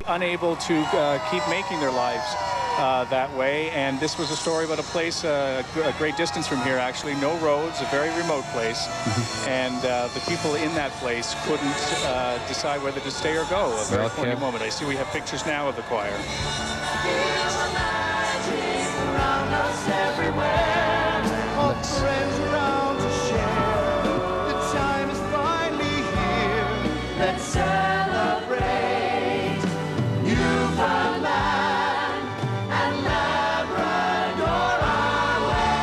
Unable to keep making their lives that way, and this was a story about a place a great distance from here, actually. No roads, a very remote place, and the people in that place couldn't decide whether to stay or go. A very poignant moment. I see we have pictures now of the choir. Let's celebrate Newfoundland and Labrador our way.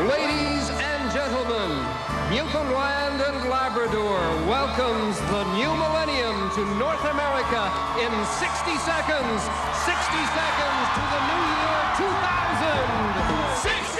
Ladies and gentlemen, Newfoundland and Labrador welcomes the new millennium to North America in 60 seconds. 60 seconds to the new year 2060!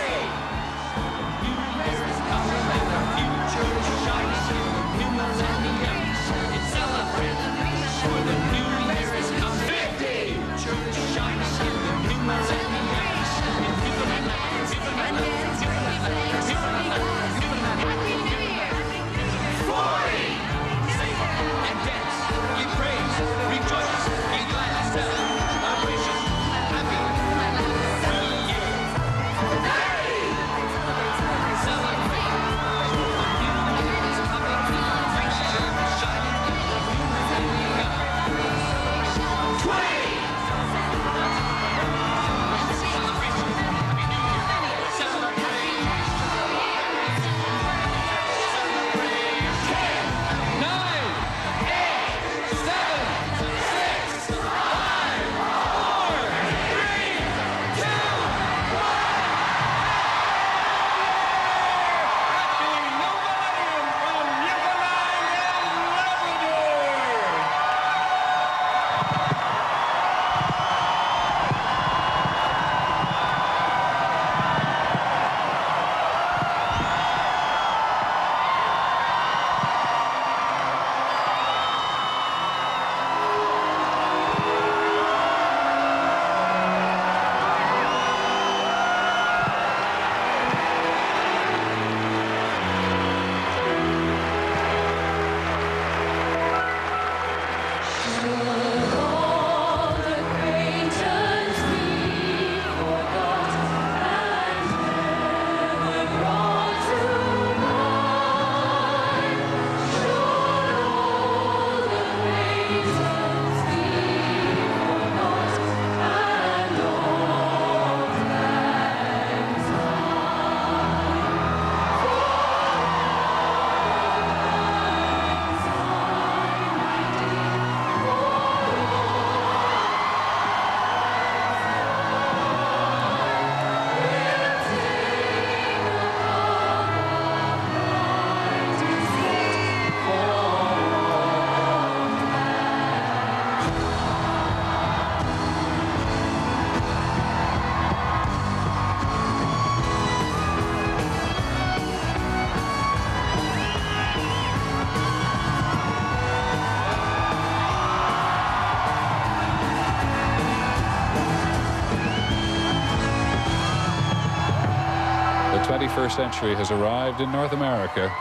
The 21st century has arrived in North America.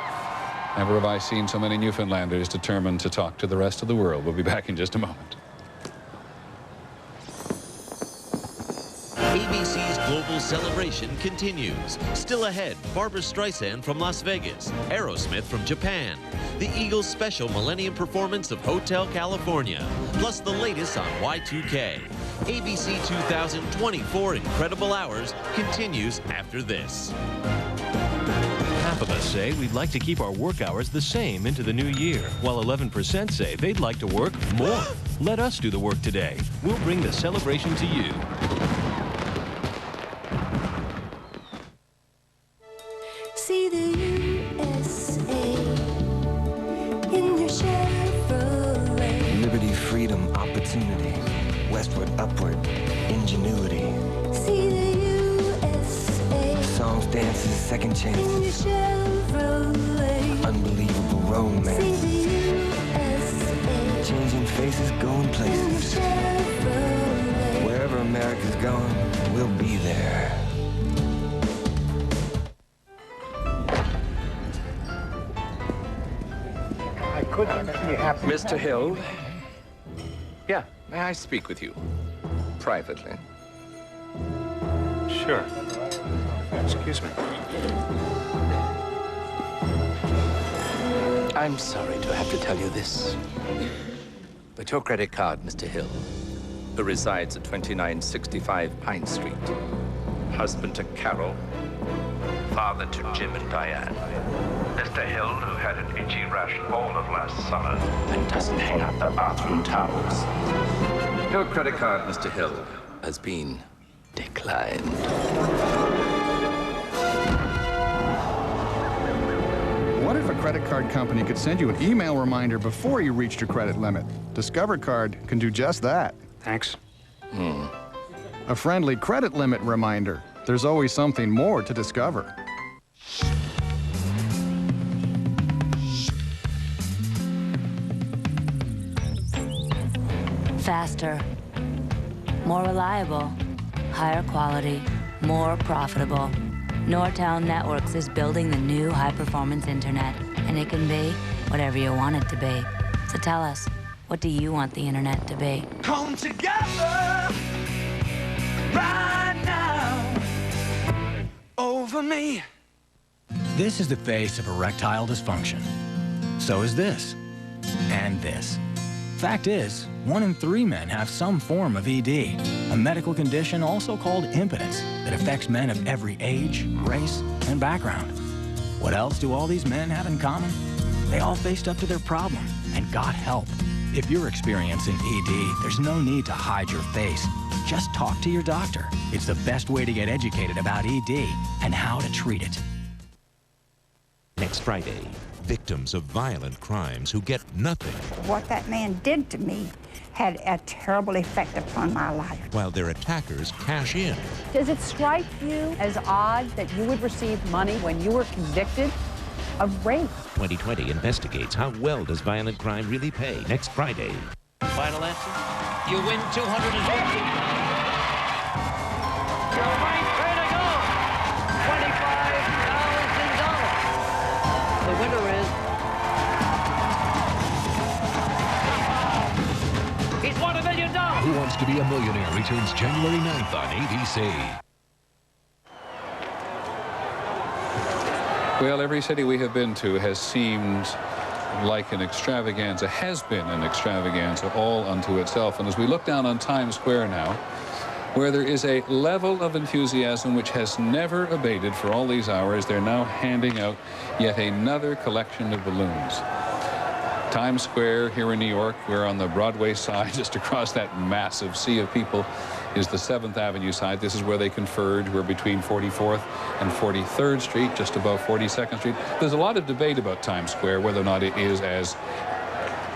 Never have I seen so many Newfoundlanders determined to talk to the rest of the world. We'll be back in just a moment. ABC's global celebration continues. Still ahead, Barbra Streisand from Las Vegas, Aerosmith from Japan, the Eagles' special Millennium performance of Hotel California, plus the latest on Y2K. ABC 2024 Incredible Hours continues after this. Half of us say we'd like to keep our work hours the same into the new year, while 11% say they'd like to work more. Let us do the work today. We'll bring the celebration to you. See the USA in your Chevrolet. Liberty, freedom, opportunity. Westward, upward, ingenuity. See the USA. Songs, dances, second chances. In your Chevrolet. Unbelievable romance. See the USA. Changing faces, going places. In your Chevrolet. Wherever America's going, we'll be there. Mr. Hill? Yeah, may I speak with you? Privately. Sure. Excuse me. I'm sorry to have to tell you this, but your credit card, Mr. Hill, who resides at 2965 Pine Street, husband to Carol, father to Jim and Diane. Mr. Hill, who had an itchy rash all of last summer and doesn't hang out the bathroom towels. Your credit card, Mr. Hill, has been declined. What if a credit card company could send you an email reminder before you reached your credit limit? Discover Card can do just that. Thanks. A friendly credit limit reminder. There's always something more to discover. Faster, more reliable, higher quality, more profitable. Nortel Networks is building the new high-performance internet, and it can be whatever you want it to be. So tell us, what do you want the internet to be? Come together right now over me. This is the face of erectile dysfunction. So is this, and this. Fact is, 1 in 3 men have some form of ED, a medical condition also called impotence that affects men of every age, race, and background. What else do all these men have in common? They all faced up to their problem and got help. If you're experiencing ED, there's no need to hide your face. Just talk to your doctor. It's the best way to get educated about ED and how to treat it. Next Friday, victims of violent crimes who get nothing. What that man did to me had a terrible effect upon my life. While their attackers cash in. Does it strike you as odd that you would receive money when you were convicted of rape? 2020 investigates how well does violent crime really pay. Next Friday. Final answer? You win $250. You're right, way to go! $25,000. The winner is... He's won $1 million! Who Wants to Be a Millionaire returns January 9th on ABC. Well, every city we have been to has seemed like an extravaganza, has been an extravaganza all unto itself. And as we look down on Times Square now, where there is a level of enthusiasm which has never abated for all these hours, they're now handing out yet another collection of balloons. Times Square here in New York, we're on the Broadway side, just across that massive sea of people is the 7th Avenue side. This is where they converge. We're between 44th and 43rd Street, just above 42nd Street. There's a lot of debate about Times Square, whether or not it is as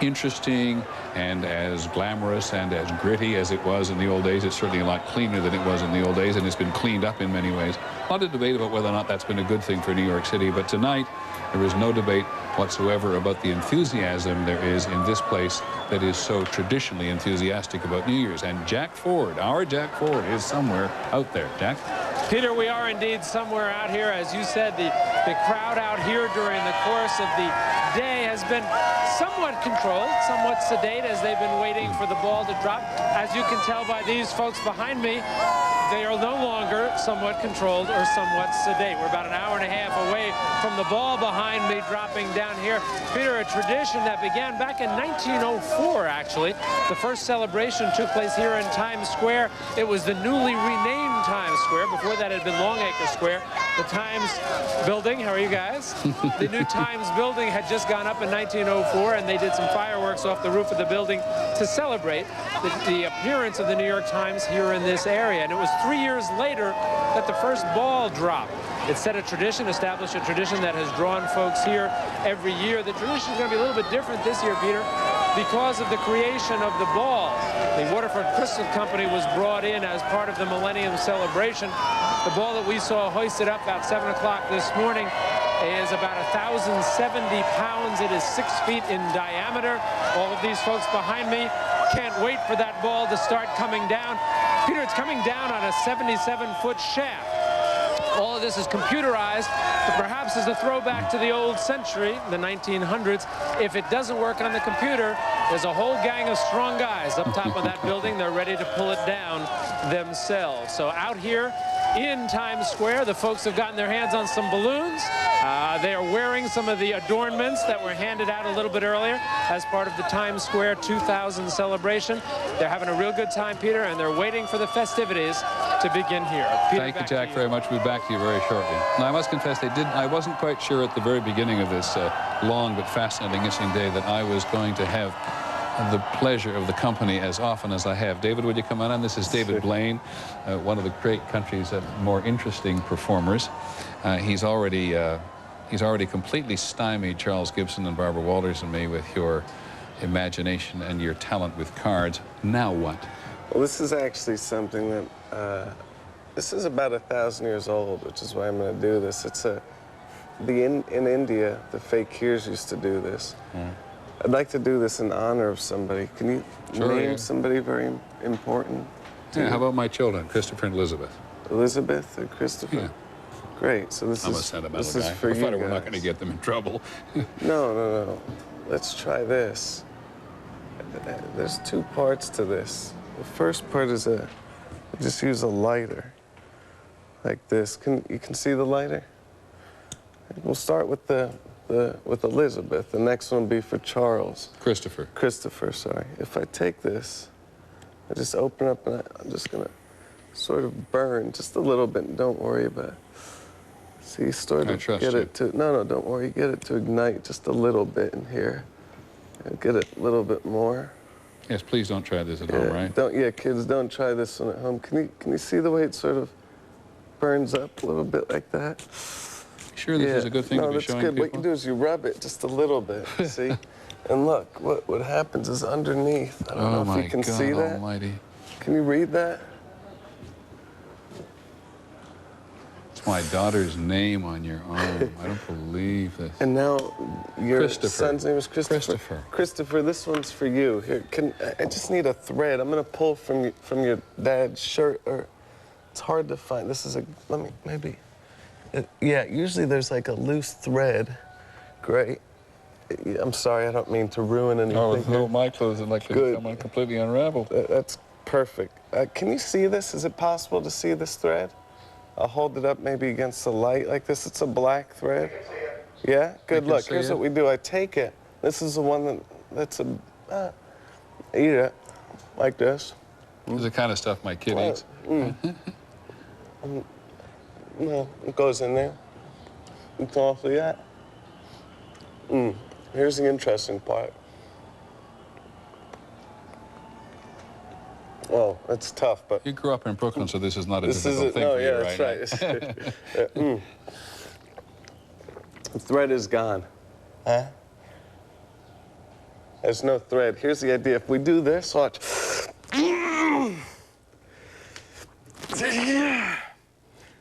interesting and as glamorous and as gritty as it was in the old days. It's certainly a lot cleaner than it was in the old days, and it's been cleaned up in many ways. A lot of debate about whether or not that's been a good thing for New York City, but tonight there is no debate whatsoever about the enthusiasm there is in this place that is so traditionally enthusiastic about New Year's. And Jack Ford, our Jack Ford, is somewhere out there. Jack? Peter, we are indeed somewhere out here. As you said, the crowd out here during the course of the day has been somewhat controlled, somewhat sedate as they've been waiting for the ball to drop. As you can tell by these folks behind me, they are no longer somewhat controlled or somewhat sedate. We're about an hour and a half away from the ball behind me dropping down here. Peter, a tradition that began back in 1904, actually. The first celebration took place here in Times Square. It was the newly renamed Times Square. Before that, it had been Longacre Square. The Times building, how are you guys? The new Times building had just gone up in 1904, and they did some fireworks off the roof of the building to celebrate the appearance of the New York Times here in this area. And it was 3 years later that the first ball dropped. It set a tradition, established a tradition that has drawn folks here every year. The tradition is going to be a little bit different this year, Peter, because of the creation of the ball. The Waterford Crystal Company was brought in as part of the Millennium Celebration. The ball that we saw hoisted up about 7 o'clock this morning is about 1,070 pounds. It is 6 feet in diameter. All of these folks behind me can't wait for that ball to start coming down. Peter, it's coming down on a 77-foot shaft. All of this is computerized, but perhaps as a throwback to the old century, the 1900s. If it doesn't work on the computer, there's a whole gang of strong guys up top of that building. They're ready to pull it down themselves. So out here in Times Square, the folks have gotten their hands on some balloons. They are wearing some of the adornments that were handed out a little bit earlier as part of the Times Square 2000 celebration. They're having a real good time, Peter, and they're waiting for the festivities to begin here. Peter, thank you, Jack, very much. We'll be back to you very shortly. Now, I must confess, I wasn't quite sure at the very beginning of this long but fascinating, interesting day that I was going to have the pleasure of the company as often as I have. David, would you come on? This is David Blaine, one of the great country's more interesting performers. He's already completely stymied Charles Gibson and Barbara Walters and me with your imagination and your talent with cards. Now what? Well, this is actually something that this is about 1,000 years old, which is why I'm going to do this. It's in India, the fakirs used to do this. I'd like to do this in honor of somebody. Can you name somebody very important? Yeah, how about my children, Christopher and Elizabeth? Elizabeth and Christopher? Yeah. Great. So this is a sentimental this guy. is for you We're not guys. going to get them in trouble. No. Let's try this. There's two parts to this. The first part is just use a lighter, like this. You can see the lighter? We'll start with with Elizabeth. The next one will be for Charles. Christopher, sorry. If I take this, I just open up and I'm just gonna sort of burn just a little bit. Don't worry about it. See, sort of get it to, no, don't worry, get it to ignite just a little bit in here. And get it a little bit more. Yes, please don't try this at home, right? Kids, don't try this one at home. Can you see the way it sort of burns up a little bit like that? Sure, this is a good thing to be showing people? What you do is you rub it just a little bit, see? And look, what happens is underneath, I don't know if you can see that. Almighty. Can you read that? It's my daughter's name on your arm. I don't believe this. And now your son's name is Christopher. Christopher, this one's for you. Here, I just need a thread. I'm gonna pull from your dad's shirt, or it's hard to find. This is maybe. Yeah, usually there's like a loose thread. Great. I'm sorry, I don't mean to ruin anything. Oh, no, my clothes are like they come completely unraveled. That's perfect. Can you see this? Is it possible to see this thread? I'll hold it up maybe against the light like this. It's a black thread. Yeah? Good. Look, here's what we do. I take it. This is the one that's eat it like this. This is the kind of stuff my kid eats. No, it goes in there. It's awfully that. Here's the interesting part. Well, it's tough, but... You grew up in Brooklyn, so this is not a difficult thing for you, right? That's right. The thread is gone. Huh? There's no thread. Here's the idea. If we do this, watch.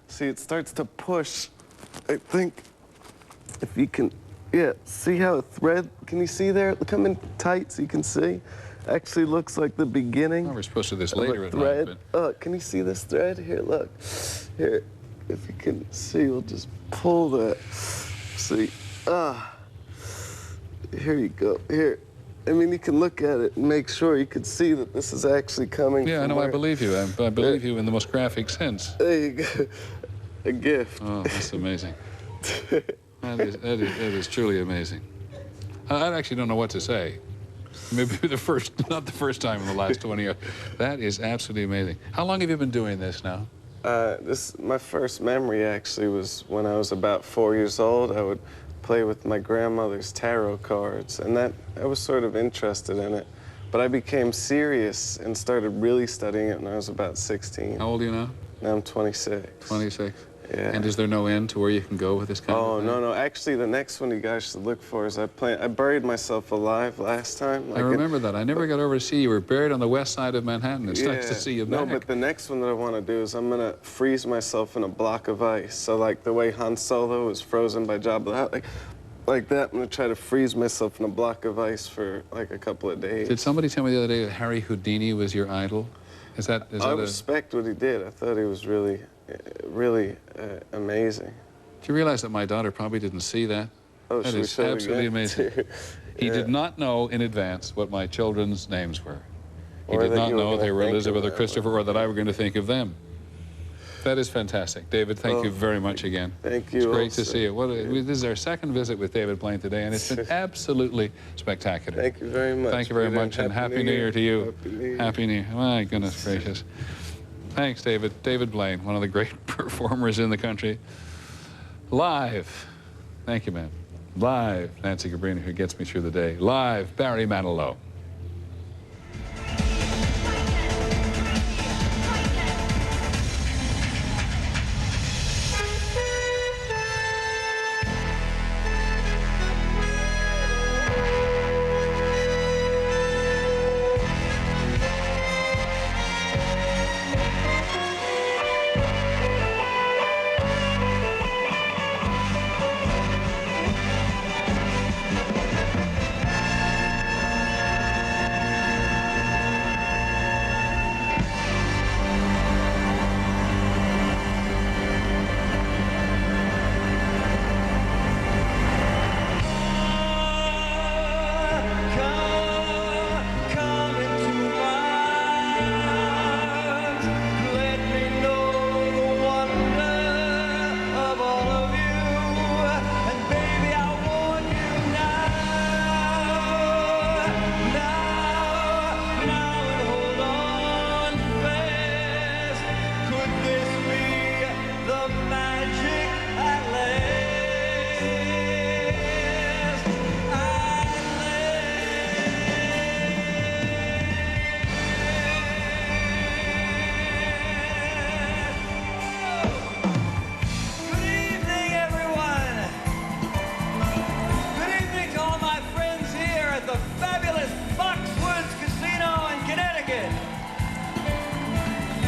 See, it starts to push. I think if you can, see how a thread, can you see there? Come in tight so you can see. Actually looks like the beginning. We're supposed to do this later at night. But... Can you see this thread? Here, look. Here, if you can see, we'll just pull that. See, here you go. Here. I mean, you can look at it and make sure you can see that this is actually coming from where... I believe you. I believe you in the most graphic sense. There you go. A gift. Oh, that's amazing. that is truly amazing. I actually don't know what to say. Maybe not the first time in the last 20 years. That is absolutely amazing. How long have you been doing this now? My first memory actually was when I was about 4 years old. I would play with my grandmother's tarot cards, and I was sort of interested in it. But I became serious and started really studying it when I was about 16. How old are you now? Now I'm 26. 26? Yeah. And is there no end to where you can go with this kind of thing? Oh, no. Actually, the next one you guys should look for is I buried myself alive last time. I remember that. I never got over to see you. You were buried on the west side of Manhattan. It's nice to see you back. No, but the next one that I want to do is I'm going to freeze myself in a block of ice. So, like the way Han Solo was frozen by Jabba the Hutt, like that, I'm going to try to freeze myself in a block of ice for, like, a couple of days. Did somebody tell me the other day that Harry Houdini was your idol? I respect what he did. I thought he was really really amazing. Do you realize that my daughter probably didn't see that? Oh, That should we is show it absolutely again? amazing. He Yeah. did not know in advance what my children's names were. He Or did that not you were know gonna they were think of Elizabeth or them. Christopher, or that I were going to think of them. That is fantastic. David, thank you very much again. Thank you. It's great to also. see you. This is our second visit with David Blaine today, and it's been absolutely spectacular. Thank you very much. Thank you very much, and Happy New Year to you. Happy New Year. Happy New Year. My goodness gracious. Thanks, David. David Blaine, one of the great performers in the country. Live. Thank you, man. Live, Nancy Gabrina, who gets me through the day. Live, Barry Manilow.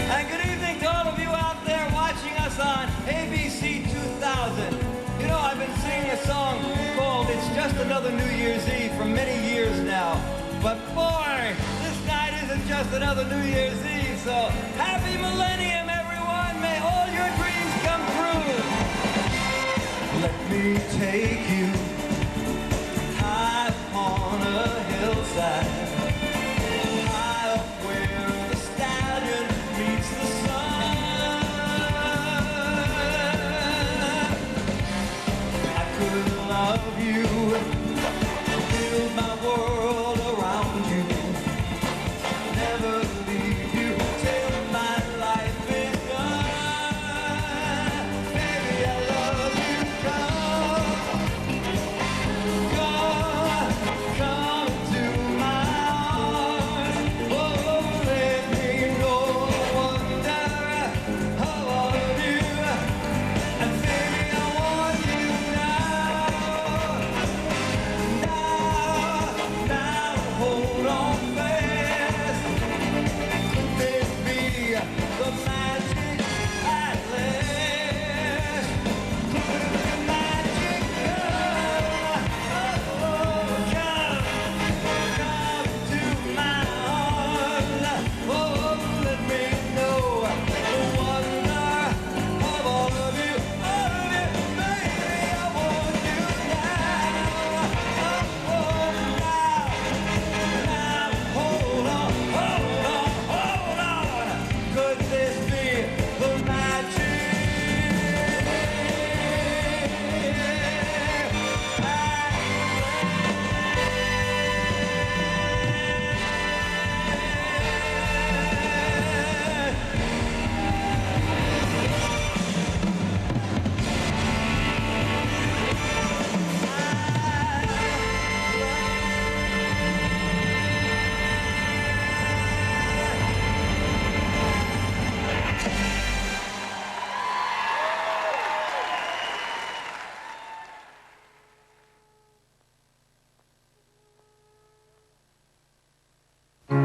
And good evening to all of you out there watching us on ABC 2000. You know, I've been singing a song called It's Just Another New Year's Eve for many years now. But boy, this night isn't just another New Year's Eve, so happy millennium, everyone. May all your dreams come true. Let me take you high upon a hillside. Love you, build my world around you, never leave you till my life is done. Baby, I love you. Come to my arms. Oh, let me know the wonder of all of you. And baby, I want you now. Hold on fast. Could this be the magic at last? Could the magic come to my arms? Oh, let me know the wonder of all of you, baby. I want you now. Hold on. Could this be the magic?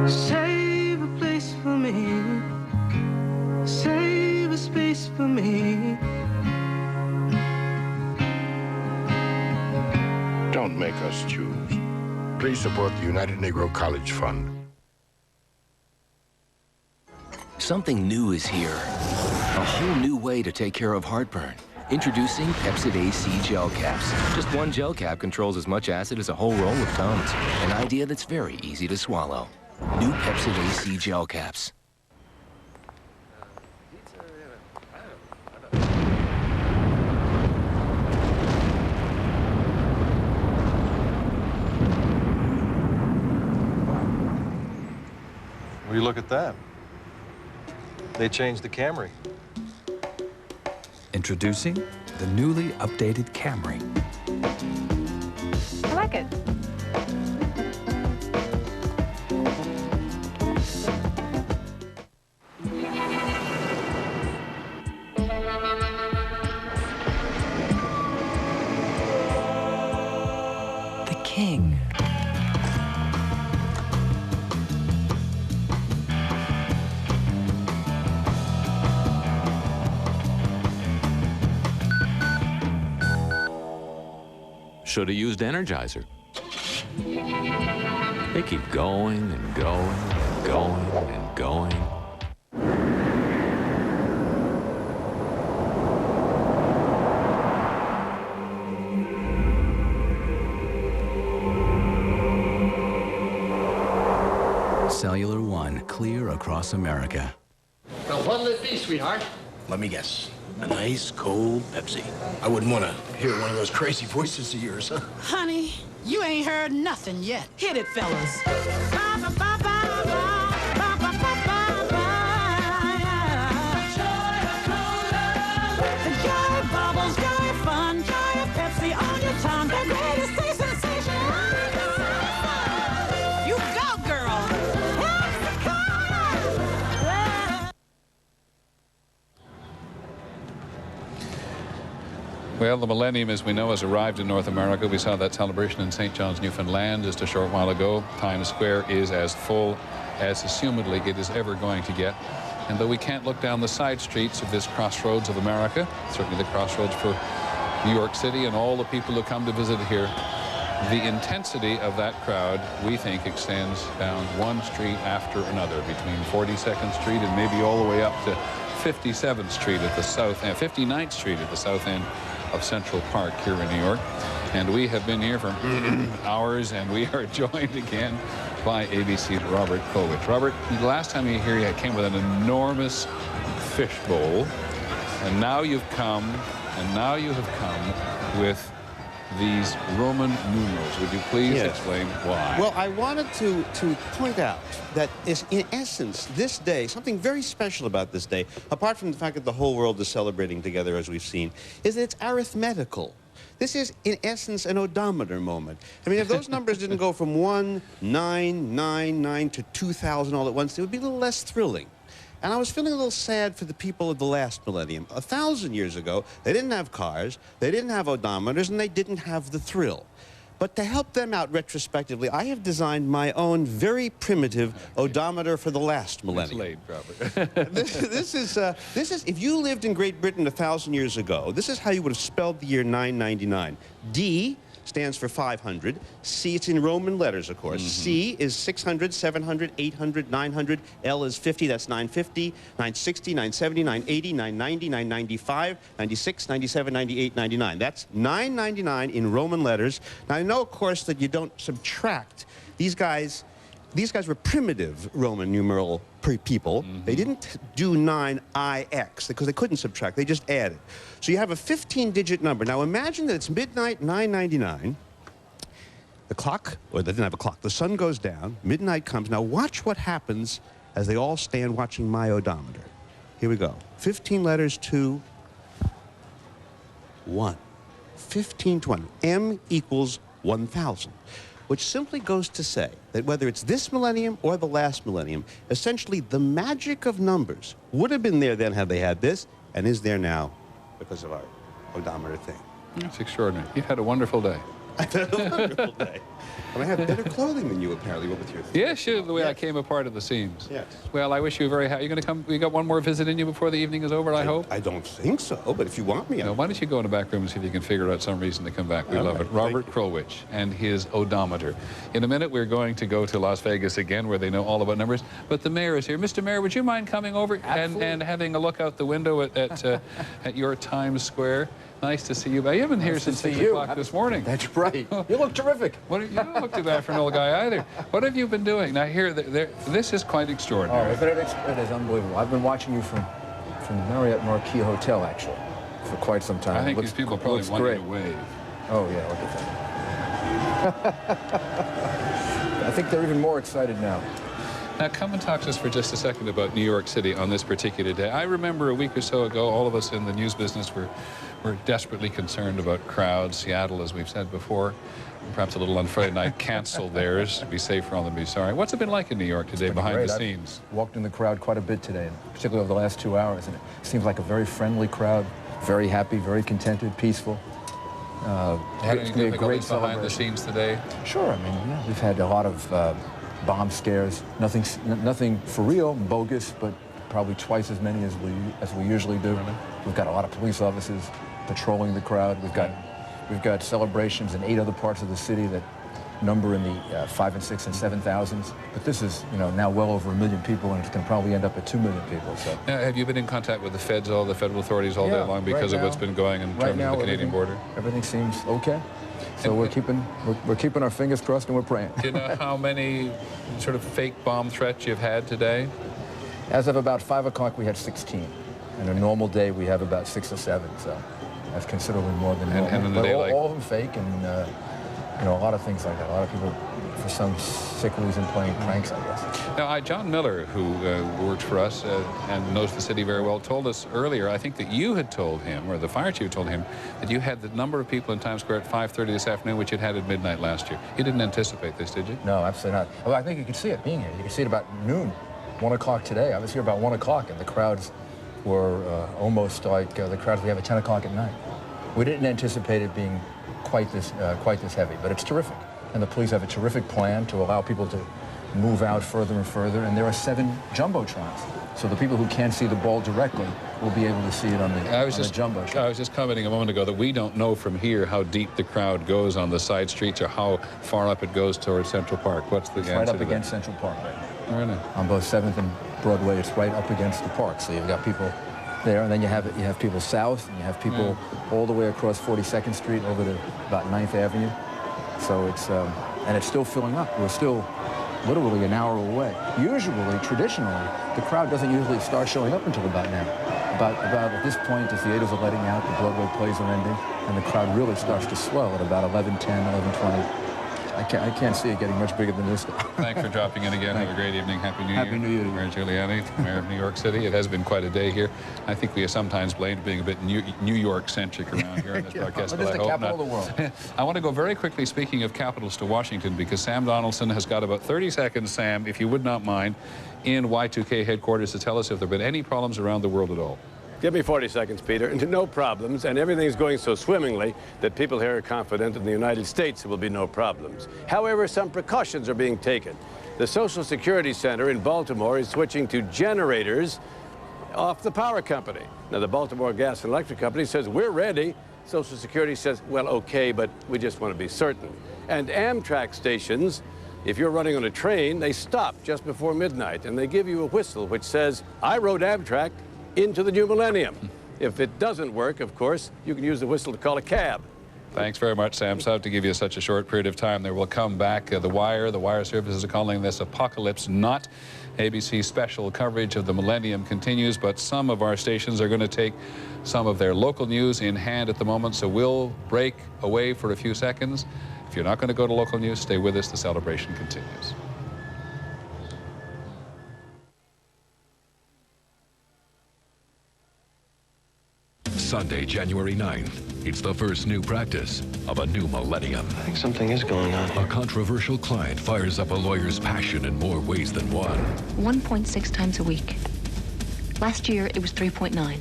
Save a place for me. Save a space for me. Don't make us choose. Please support the United Negro College Fund. Something new is here. A whole new way to take care of heartburn. Introducing Pepsid AC gel caps. Just one gel cap controls as much acid as a whole roll of Tums. An idea that's very easy to swallow. New Pepsid AC gel caps. Will you look at that? They changed the Camry. Introducing the newly updated Camry. I like it. The King. Should have used Energizer. They keep going and going and going and going. Cellular One, clear across America. Now, what'll it be, sweetheart? Let me guess. A nice, cold Pepsi. I wouldn't want to hear one of those crazy voices of yours, huh? Honey, you ain't heard nothing yet. Hit it, fellas. Joy bubbles, joy fun, joy of Pepsi on your tongue. The greatest taste sensation on your tongue. You go, girl. Well, the millennium, as we know, has arrived in North America. We saw that celebration in St. John's, Newfoundland just a short while ago. Times Square is as full as assumedly it is ever going to get. And though we can't look down the side streets of this crossroads of America, certainly the crossroads for New York City and all the people who come to visit here, the intensity of that crowd, we think, extends down one street after another, between 42nd Street and maybe all the way up to 57th Street at the south end, 59th Street at the south end of Central Park here in New York. And we have been here for hours, and we are joined again by ABC's Robert Colwich. Robert, the last time you were here, you came with an enormous fishbowl, and now you've come, with these Roman numerals. Would you please explain why? Well, I wanted to point out that is, in essence, this day, something very special about this day, apart from the fact that the whole world is celebrating together, as we've seen, is that it's arithmetical. This is, in essence, an odometer moment. I mean, if those numbers didn't go from 1999 to 2000 all at once, it would be a little less thrilling. And I was feeling a little sad for the people of the last millennium. 1,000 years ago, they didn't have cars, they didn't have odometers, and they didn't have the thrill. But to help them out retrospectively, I have designed my own very primitive odometer for the last millennium. It's late, Robert. This is, if you lived in Great Britain 1,000 years ago, this is how you would have spelled the year 999. D stands for 500. C, it's in Roman letters, of course. C is 600, 700, 800, 900. L is 50, that's 950, 960, 970, 980, 990, 995, 96, 97, 98, 99. That's 999 in Roman letters. Now, I know, of course, that you don't subtract. These guys were primitive Roman numeral people. They didn't do 9IX because they couldn't subtract. They just added. So you have a 15-digit number. Now imagine that it's midnight 999. The clock, or they didn't have a clock. The sun goes down. Midnight comes. Now watch what happens as they all stand watching my odometer. Here we go. 15 letters to 1. 15 to 1. M equals 1,000. Which simply goes to say that whether it's this millennium or the last millennium, essentially the magic of numbers would have been there then had they had this, and is there now because of our odometer thing. It's extraordinary. You've had a wonderful day. I've had a wonderful day. And I have better clothing than you, apparently, with your... Yes, the way I came apart of the seams. Yes. Well, I wish you a very happy... You're going to come... You got one more visit in you before the evening is over, I hope? I don't think so, but if you want me... No, why don't you go in the back room and see if you can figure out some reason to come back. We love it. Robert Krulwich and his odometer. In a minute, we're going to go to Las Vegas again, where they know all about numbers. But the mayor is here. Mr. Mayor, would you mind coming over and having a look out the window at your Times Square? Nice to see you. You haven't been here since 6 o'clock this morning. That's right. You look terrific. You don't look too bad for an old guy either. What have you been doing? Now, here, this is quite extraordinary. Oh, it is unbelievable. I've been watching you from the Marriott Marquis Hotel, actually, for quite some time. I think these people probably want you to wave. Oh, yeah, look at that. I think they're even more excited now. Now, come and talk to us for just a second about New York City on this particular day. I remember a week or so ago, all of us in the news business were desperately concerned about crowds. Seattle, as we've said before, perhaps a little on Friday night, canceled theirs. Be safe for all them, be sorry. What's it been like in New York today, behind the scenes? I've walked in the crowd quite a bit today, particularly over the last 2 hours, and it seems like a very friendly crowd, very happy, very contented, peaceful. Had any difficulties behind the scenes today? Sure. I mean, yeah, we've had a lot of bomb scares. Nothing for real, bogus, but probably twice as many as we usually do. We've got a lot of police officers patrolling the crowd. We've got celebrations in 8 other parts of the city that number in the 5 and 6 and 7,000s. But this is, now well over 1 million people, and it's going to probably end up at 2 million people. So. Now, have you been in contact with the feds, the federal authorities all day long because of what's been going in terms of the Canadian border? Everything seems okay. So we're keeping our fingers crossed, and we're praying. Do you know how many sort of fake bomb threats you've had today? As of about 5 o'clock, we had 16. And a normal day, we have about 6 or 7. So that's considerably more than normal. But all of them fake, and a lot of things like that. A lot of people, for some sick reason, playing pranks, I guess. Now, John Miller, who works for us and knows the city very well, told us earlier, I think that you had told him, or the fire chief told him, that you had the number of people in Times Square at 5:30 this afternoon, which you'd had at midnight last year. You didn't anticipate this, did you? No, absolutely not. Well, I think you could see it being here. You could see it about noon, 1 o'clock today. I was here about 1 o'clock, and the crowds were almost like the crowds we have at 10 o'clock at night. We didn't anticipate it being quite this heavy, but it's terrific. And the police have a terrific plan to allow people to move out further and further, and there are 7 jumbotrons. So the people who can't see the ball directly will be able to see it on the jumbotron. I was just commenting a moment ago that we don't know from here how deep the crowd goes on the side streets or how far up it goes towards Central Park. What's the answer to that? Right up against Central Park right now. Really? On both 7th and Broadway, it's right up against the park. So you've got people there, and then you have people south, and you have people all the way across 42nd Street over to about 9th Avenue. So it's still filling up. We're still literally an hour away. Usually, traditionally, the crowd doesn't usually start showing up until about now. About at this point, the theaters are letting out, the Broadway plays are ending, and the crowd really starts to swell at about 11:10, 11:20. I can't see it getting much bigger than this. Thanks for dropping in again. Have a great evening. Happy New Year. Happy New Year. Mayor Giuliani, Mayor of New York City. It has been quite a day here. I think we are sometimes blamed for being a bit New York-centric around here in this broadcast, but I hope capital not. Of the world. I want to go very quickly, speaking of capitals, to Washington, because Sam Donaldson has got about 30 seconds, Sam, if you would not mind, in Y2K headquarters to tell us if there have been any problems around the world at all. Give me 40 seconds, Peter. And no problems, and everything's going so swimmingly that people here are confident in the United States there will be no problems. However, some precautions are being taken. The Social Security Center in Baltimore is switching to generators off the power company. Now, the Baltimore Gas and Electric Company says, we're ready. Social Security says, well, okay, but we just want to be certain. And Amtrak stations, if you're running on a train, they stop just before midnight, and they give you a whistle which says, I rode Amtrak into the new millennium. If it doesn't work, of course, you can use the whistle to call a cab. Thanks very much, Sam. Sorry to give you such a short period of time. There will come back. The wire services are calling this apocalypse not. ABC special coverage of the millennium continues, but some of our stations are going to take some of their local news in hand at the moment, so we'll break away for a few seconds. If you're not going to go to local news, stay with us. The celebration continues. Sunday, January 9th. It's the first new practice of a new millennium. I think something is going on. A controversial client fires up a lawyer's passion in more ways than one. 1.6 times a week. Last year, it was 3.9.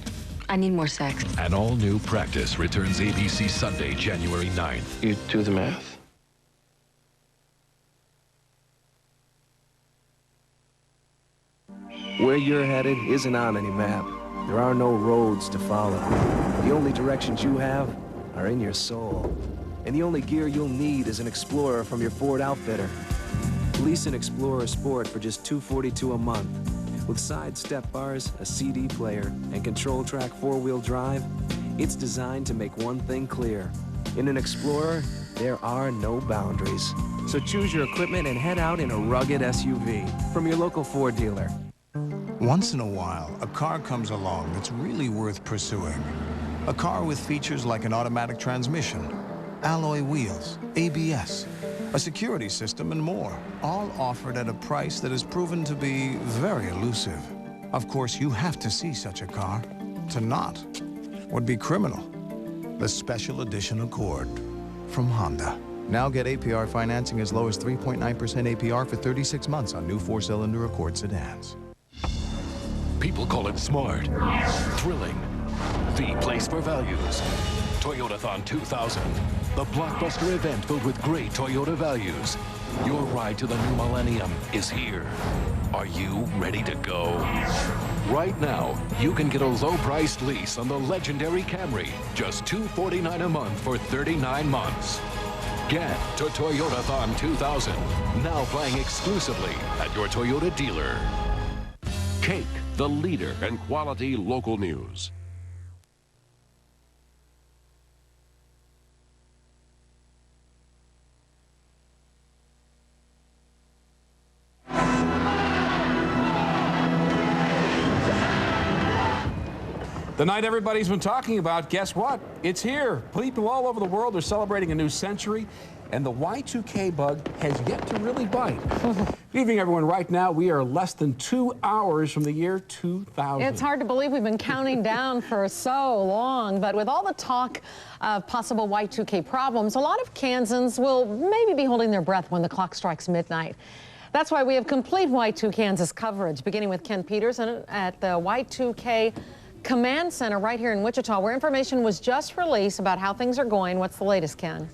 I need more sex. An all-new Practice returns ABC Sunday, January 9th. You do the math. Where you're headed isn't on any map. There are no roads to follow. The only directions you have are in your soul. And the only gear you'll need is an Explorer from your Ford outfitter. Lease an Explorer Sport for just $242 a month. With side step bars, a CD player, and control track four-wheel drive, it's designed to make one thing clear. In an Explorer, there are no boundaries. So choose your equipment and head out in a rugged SUV from your local Ford dealer. Once in a while, a car comes along that's really worth pursuing. A car with features like an automatic transmission, alloy wheels, ABS, a security system, and more, all offered at a price that has proven to be very elusive. Of course, you have to see such a car. To not would be criminal. The Special Edition Accord from Honda. Now get APR financing as low as 3.9% APR for 36 months on new four-cylinder Accord sedans. People call it smart, thrilling, the place for values. Toyotathon 2000, the blockbuster event filled with great Toyota values. Your ride to the new millennium is here. Are you ready to go? Right now, you can get a low-priced lease on the legendary Camry, just $249 a month for 39 months. Get to Toyotathon 2000, now playing exclusively at your Toyota dealer. Cake, the leader in quality local news. The night everybody's been talking about, guess what? It's here. People all over the world are celebrating a new century, and the Y2K bug has yet to really bite. Good evening, everyone. Right now, we are less than 2 hours from the year 2000. It's hard to believe we've been counting down for so long, but with all the talk of possible Y2K problems, a lot of Kansans will maybe be holding their breath when the clock strikes midnight. That's why we have complete Y2 Kansas coverage, beginning with Ken Peterson at the Y2K Command Center right here in Wichita, where information was just released about how things are going. What's the latest, Ken?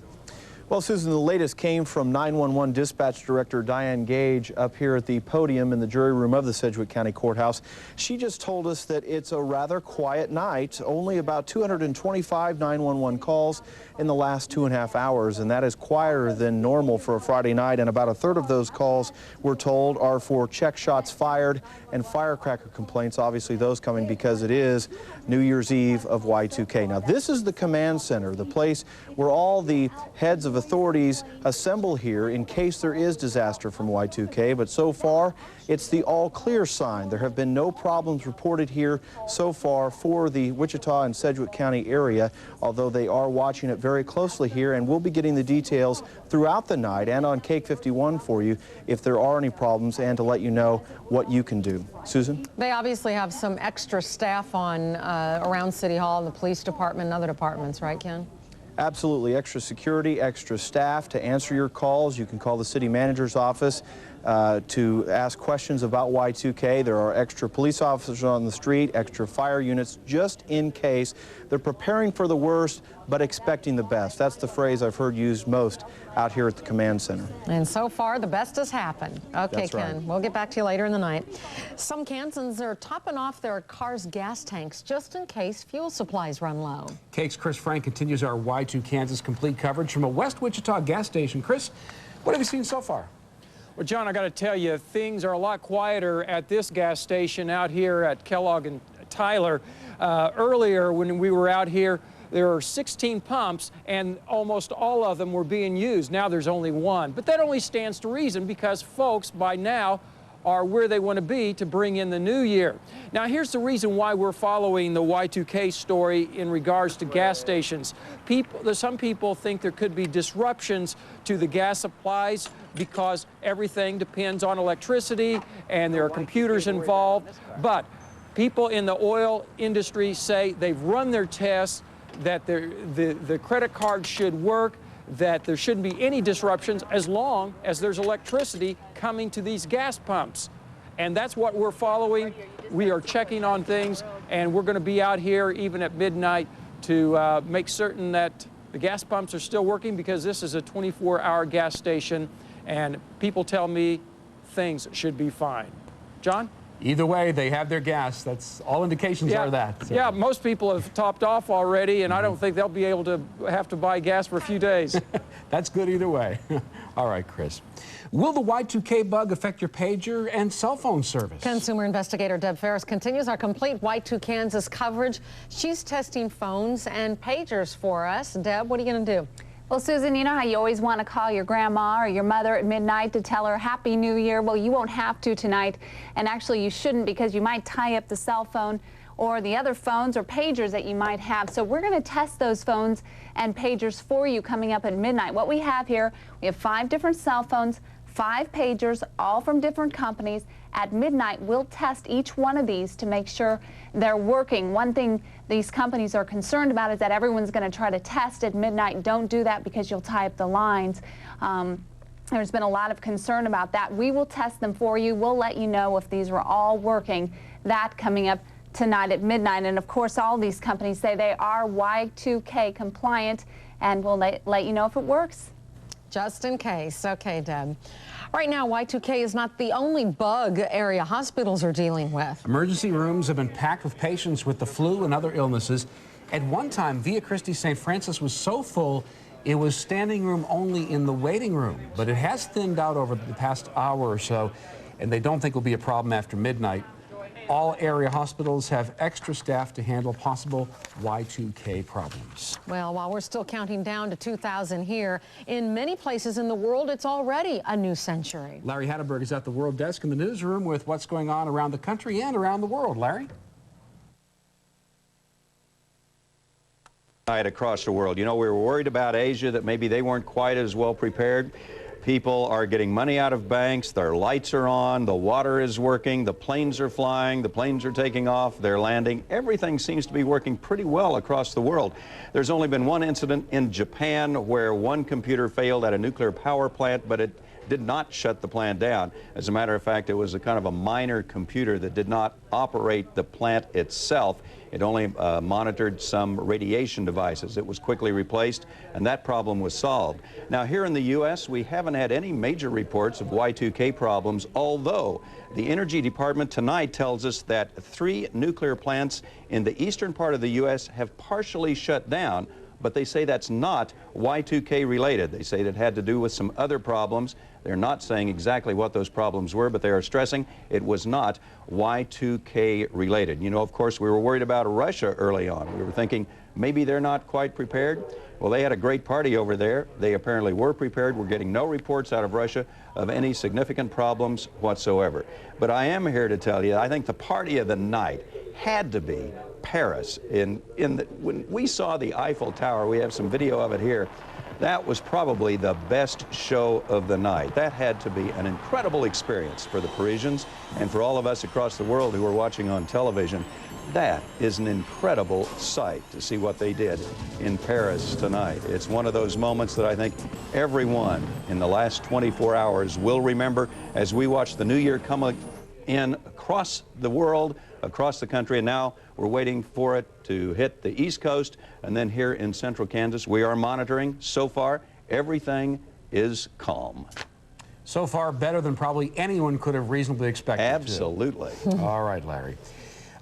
Well, Susan, the latest came from 911 Dispatch Director Diane Gage up here at the podium in the jury room of the Sedgwick County Courthouse. She just told us that it's a rather quiet night, only about 225 911 calls in the last 2.5 hours, and that is quieter than normal for a Friday night, and about a third of those calls, we're told, are for check shots fired and firecracker complaints, obviously those coming because it is New Year's Eve of Y2K. Now, this is the command center, the place where all the heads of authorities assemble here in case there is disaster from Y2K, but so far it's the all clear sign. There have been no problems reported here so far for the Wichita and Sedgwick County area, although they are watching it very closely here, and we'll be getting the details throughout the night and on Cake 51 for you if there are any problems and to let you know what you can do. Susan? They obviously have some extra staff on around City Hall and the police department and other departments, right, Ken? Absolutely. Extra security, extra staff to answer your calls. You can call the city manager's office to ask questions about Y2K. There are extra police officers on the street, extra fire units, just in case. They're preparing for the worst, but expecting the best. That's the phrase I've heard used most out here at the command center. And so far, the best has happened. Okay, That's Ken, right. We'll get back to you later in the night. Some Kansans are topping off their cars' gas tanks just in case fuel supplies run low. Cake's Chris Frank continues our Y2 Kansas complete coverage from a West Wichita gas station. Chris, what have you seen so far? Well, John, I got to tell you, things are a lot quieter at this gas station out here at Kellogg and Tyler. Earlier, when we were out here, there are 16 pumps, and almost all of them were being used. Now there's only one. But that only stands to reason because folks, by now, are where they want to be to bring in the new year. Now, here's the reason why we're following the Y2K story in regards to gas stations. Some people think there could be disruptions to the gas supplies because everything depends on electricity and there are computers involved. But people in the oil industry say they've run their tests, that the credit card should work, that there shouldn't be any disruptions as long as there's electricity coming to these gas pumps. And that's what we're following. We are checking on things. and we're going to be out here even at midnight to make certain that the gas pumps are still working, because this is a 24-hour gas station, and people tell me things should be fine. John? Either way, they have their gas. That's all indications are that. So. Yeah, most people have topped off already, and I don't think they'll be able to have to buy gas for a few days. That's good either way. All right, Chris. Will the Y2K bug affect your pager and cell phone service? Consumer investigator Deb Ferris continues our complete Y2 Kansas coverage. She's testing phones and pagers for us. Deb, what are you going to do? Well, Susan, you know how you always want to call your grandma or your mother at midnight to tell her Happy New Year? Well, you won't have to tonight. And actually, you shouldn't, because you might tie up the cell phone or the other phones or pagers that you might have. So we're going to test those phones and pagers for you coming up at midnight. What we have here, we have 5 different cell phones, 5 pagers, all from different companies. At midnight, we'll test each one of these to make sure they're working. One thing these companies are concerned about is that everyone's going to try to test at midnight. Don't do that, because you'll tie up the lines. There's been a lot of concern about that. We will test them for you. We'll let you know if these were all working. That coming up tonight at midnight. And of course, all these companies say they are Y2K compliant, and we'll let you know if it works. Just in case. Okay, Deb. Right now, Y2K is not the only bug area hospitals are dealing with. Emergency rooms have been packed with patients with the flu and other illnesses. At one time, Via Christi St. Francis was so full, it was standing room only in the waiting room. But it has thinned out over the past hour or so, and they don't think will be a problem after midnight. All area hospitals have extra staff to handle possible Y2K problems. Well, while we're still counting down to 2000 here, in many places in the world, it's already a new century. Larry Hatterberg is at the World Desk in the newsroom with what's going on around the country and around the world. Larry? Across the world. You know, we were worried about Asia, that maybe they weren't quite as well prepared. People are getting money out of banks, their lights are on, the water is working, the planes are flying, the planes are taking off, they're landing. Everything seems to be working pretty well across the world. There's only been one incident in Japan where one computer failed at a nuclear power plant, but it did not shut the plant down. As a matter of fact, it was a kind of a minor computer that did not operate the plant itself. It only monitored some radiation devices. It was quickly replaced, and that problem was solved. Now, here in the U.S., we haven't had any major reports of Y2K problems, although the Energy Department tonight tells us that 3 nuclear plants in the eastern part of the U.S. have partially shut down, but they say that's not Y2K related. They say it had to do with some other problems. They're not saying exactly what those problems were, but they are stressing it was not Y2K related. You know, of course, we were worried about Russia early on. We were thinking maybe they're not quite prepared. Well, they had a great party over there. They apparently were prepared. We're getting no reports out of Russia of any significant problems whatsoever. But I am here to tell you, I think the party of the night had to be Paris. When we saw the Eiffel Tower, we have some video of it here, that was probably the best show of the night. That had to be an incredible experience for the Parisians and for all of us across the world who were watching on television. That is an incredible sight to see what they did in Paris tonight. It's one of those moments that I think everyone in the last 24 hours will remember as we watch the new year come in across the world, across the country, and now we're waiting for it to hit the East Coast, and then here in central Kansas, we are monitoring. So far, everything is calm. So far, better than probably anyone could have reasonably expected. Absolutely. All right, Larry.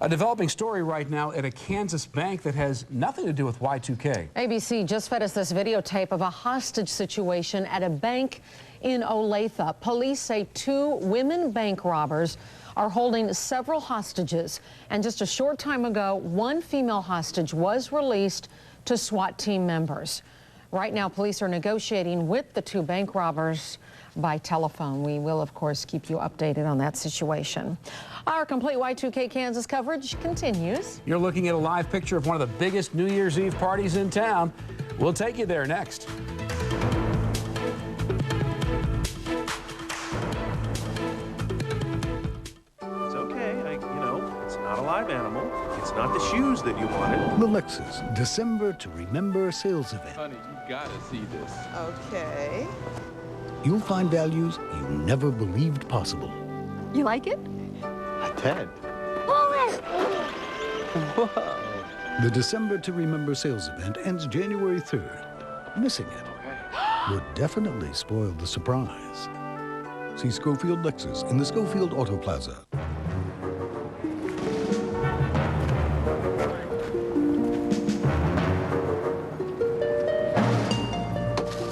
A developing story right now at a Kansas bank that has nothing to do with Y2K. ABC just fed us this videotape of a hostage situation at a bank in Olathe. Police say 2 women bank robbers are holding several hostages. And just a short time ago, 1 female hostage was released to SWAT team members. Right now, police are negotiating with the 2 bank robbers by telephone. We will, of course, keep you updated on that situation. Our complete Y2K Kansas coverage continues. You're looking at a live picture of one of the biggest New Year's Eve parties in town. We'll take you there next. It's okay, you know, it's not a live animal. It's not the shoes that you wanted. The Lexus December to Remember sales event. Honey, you gotta see this. Okay. You'll find values you never believed possible. You like it? A tad. Whoa. The December to Remember sales event ends January 3rd. Missing it would definitely spoil the surprise. See Schofield Lexus in the Schofield Auto Plaza.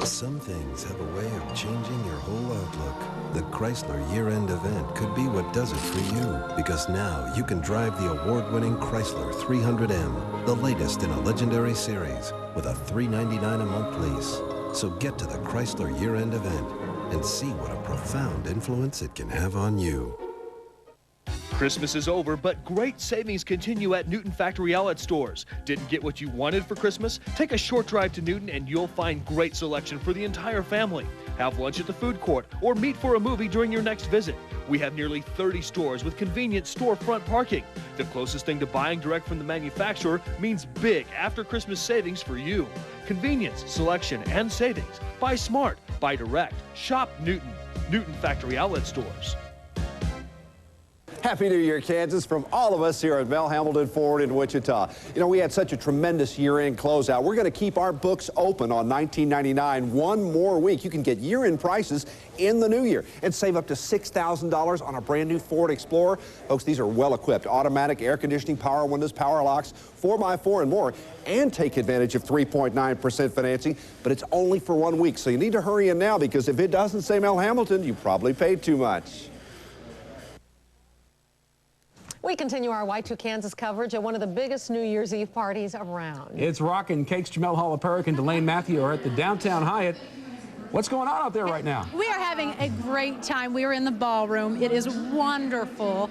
Some things have a way of changing your whole outlook. The Chrysler year-end event could be what does it for you, because now you can drive the award-winning Chrysler 300M, the latest in a legendary series, with a $399 a month lease. So get to the Chrysler year-end event and see what a profound influence it can have on you. Christmas is over, but great savings continue at Newton Factory Outlet stores. Didn't get what you wanted for Christmas? Take a short drive to Newton and you'll find great selection for the entire family. Have lunch at the food court or meet for a movie during your next visit. We have nearly 30 stores with convenient storefront parking. The closest thing to buying direct from the manufacturer means big after Christmas savings for you. Convenience, selection, and savings. Buy smart, buy direct. Shop Newton. Newton Factory Outlet stores. Happy New Year, Kansas, from all of us here at Mel Hambelton Ford in Wichita. You know, we had such a tremendous year-end closeout. We're going to keep our books open on 1999 one more week. You can get year-end prices in the new year and save up to $6,000 on a brand new Ford Explorer. Folks, these are well-equipped. Automatic air conditioning, power windows, power locks, 4x4 and more, and take advantage of 3.9% financing, but it's only for 1 week. So you need to hurry in now, because if it doesn't say Mel Hambelton, you probably paid too much. We continue our Y2 Kansas coverage at one of the biggest New Year's Eve parties around. It's Rockin' Cakes. Jamel Hall-Peric and Delane Matthew are at the downtown Hyatt. What's going on out there right now? We are having a great time. We are in the ballroom. It is wonderful.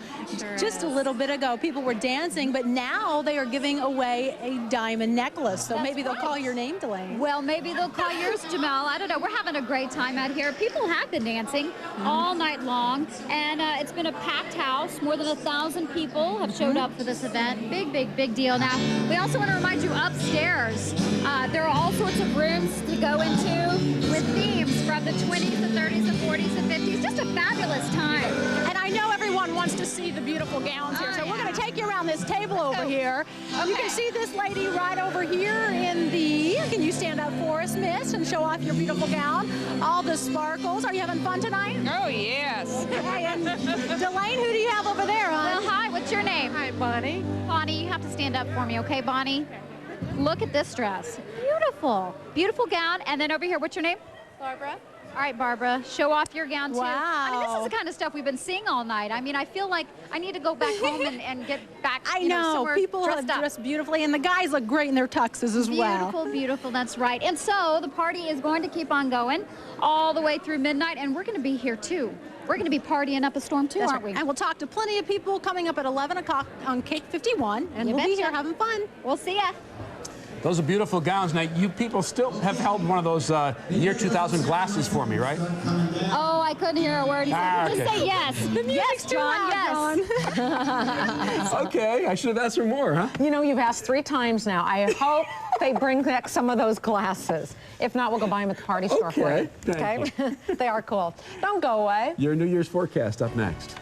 Just a little bit ago, people were dancing, but now they are giving away a diamond necklace. So maybe they'll call your name, Delane. Well, maybe they'll call yours, Jamel. I don't know. We're having a great time out here. People have been dancing all night long, and it's been a packed house. More than 1,000 people have showed up for this event. Big, big, big deal. Now, we also want to remind you, upstairs, there are all sorts of rooms to go into with themes from the 20s, the 30s, the 40s, the 50s. Just a fabulous time. And I know everyone wants to see the beautiful gowns here, so we're going to take you around this table over here. Okay. You can see this lady right over here in the, can you stand up for us, miss, and show off your beautiful gown? All the sparkles. Are you having fun tonight? Oh, yes. Okay, and Delane, who do you have over there, hon? Well, hi, what's your name? Hi, Bonnie. Bonnie, you have to stand up for me, okay, Bonnie? Look at this dress. Beautiful. Beautiful gown. And then over here, what's your name? Barbara. All right, Barbara, show off your gown, too. Wow. I mean, this is the kind of stuff we've been seeing all night. I mean, I feel like I need to go back home and get back, I know, somewhere people dressed have up. dressed beautifully, and the guys look great in their tuxes as well. Beautiful, beautiful, that's right. And so the party is going to keep on going all the way through midnight, and we're going to be here, too. We're going to be partying up a storm, too, That's aren't right. we? And we'll talk to plenty of people coming up at 11 o'clock on Cake 51, and You we'll be betcha. here having fun. We'll see ya. Those are beautiful gowns. Now, you people still have held one of those year 2000 glasses for me, right? Oh, I couldn't hear a word he said. Okay. Just say yes. The music's Yes, too John, loud, yes. Okay, I should have asked for more, huh? You know, you've asked 3 times now. I hope they bring back some of those glasses. If not, we'll go buy them at the party store for you. Thank Okay? They are cool. Don't go away. Your New Year's forecast up next.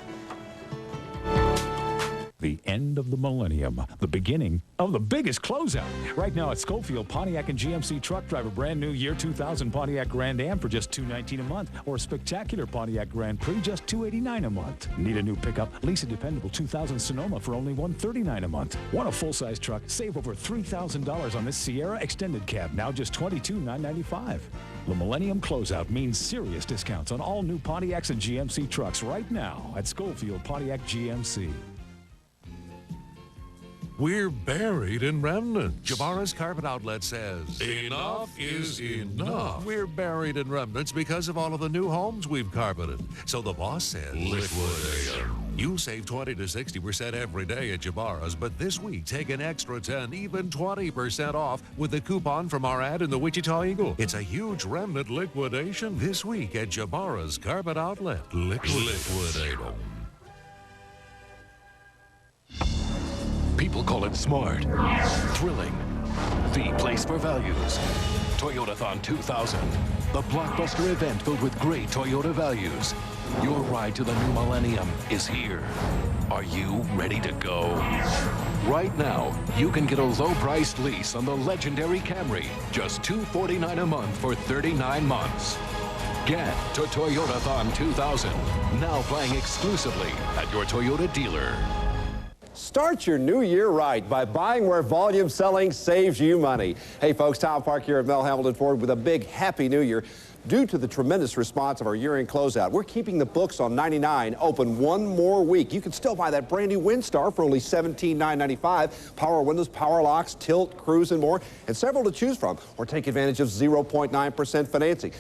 The end of the millennium, the beginning of the biggest closeout. Right now at Schofield, Pontiac and GMC truck drive a brand new year 2000 Pontiac Grand Am for just $219 a month, or a spectacular Pontiac Grand Prix just $289 a month. Need a new pickup? Lease a dependable 2000 Sonoma for only $139 a month. Want a full-size truck? Save over $3,000 on this Sierra Extended Cab, now just $22,995. The Millennium Closeout means serious discounts on all new Pontiacs and GMC trucks right now at Schofield Pontiac GMC. We're buried in remnants. Jabara's Carpet Outlet says, enough is enough. We're buried in remnants because of all of the new homes we've carpeted. So the boss says, liquidate them. You save 20 to 60% every day at Jabara's, but this week take an extra 10, even 20% off with the coupon from our ad in the Wichita Eagle. It's a huge remnant liquidation this week at Jabara's Carpet Outlet. Liquidate them. People call it smart, thrilling, the place for values. Toyotathon 2000, the blockbuster event filled with great Toyota values. Your ride to the new millennium is here. Are you ready to go? Right now, you can get a low-priced lease on the legendary Camry, just $249 a month for 39 months. Get to Toyotathon 2000, now playing exclusively at your Toyota dealer. Start your new year right by buying where volume selling saves you money. Hey folks, Tom Park here at Mel Hamilton Ford with a big Happy New Year. Due to the tremendous response of our year-end closeout, we're keeping the books on 99 open one more week. You can still buy that brand new Windstar for only $17,995. Power windows, power locks, tilt, cruise, and more, and several to choose from. Or take advantage of 0.9% financing.